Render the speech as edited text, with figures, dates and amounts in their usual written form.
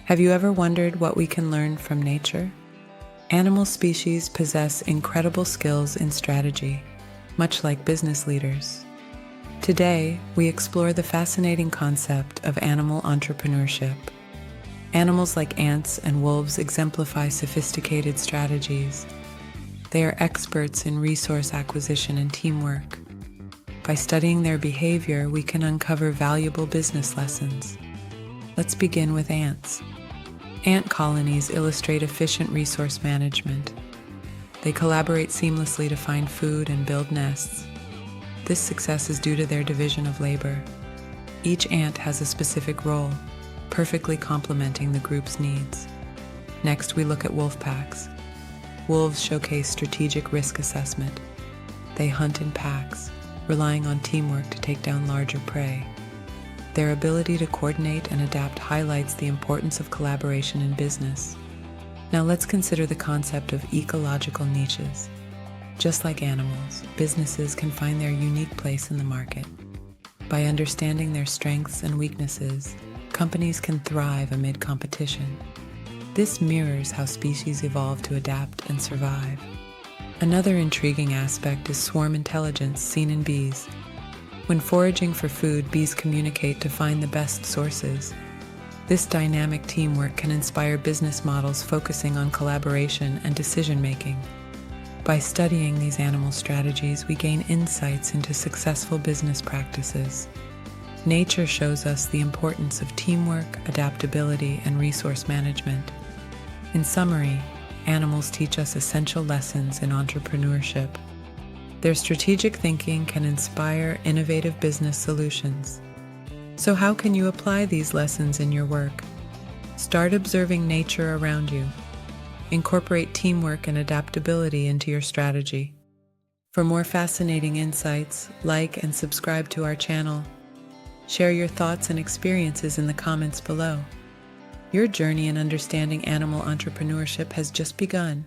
Have you ever wondered what we can learn from nature? Animal species possess incredible skills in strategy, much like business leaders. Today, we explore the fascinating concept of animal entrepreneurship. Animals like ants and wolves exemplify sophisticated strategies. They are experts in resource acquisition and teamwork. By studying their behavior, we can uncover valuable business lessons. Let's begin with ants. Ant colonies illustrate efficient resource management. They collaborate seamlessly to find food and build nests. This success is due to their division of labor. Each ant has a specific role, perfectly complementing the group's needs. Next, we look at wolf packs. Wolves showcase strategic risk assessment. They hunt in packs, relying on teamwork to take down larger prey. Their ability to coordinate and adapt highlights the importance of collaboration in business. Now let's consider the concept of ecological niches. Just like animals, businesses can find their unique place in the market. By understanding their strengths and weaknesses, companies can thrive amid competition. This mirrors how species evolve to adapt and survive. Another intriguing aspect is swarm intelligence seen in bees. When foraging for food, bees communicate to find the best sources. This dynamic teamwork can inspire business models focusing on collaboration and decision-making. By studying these animal strategies, we gain insights into successful business practices. Nature shows us the importance of teamwork, adaptability, and resource management. In summary, animals teach us essential lessons in entrepreneurship. Their strategic thinking can inspire innovative business solutions. So how can you apply these lessons in your work? Start observing nature around you. Incorporate teamwork and adaptability into your strategy. For more fascinating insights, like and subscribe to our channel. Share your thoughts and experiences in the comments below. Your journey in understanding animal entrepreneurship has just begun.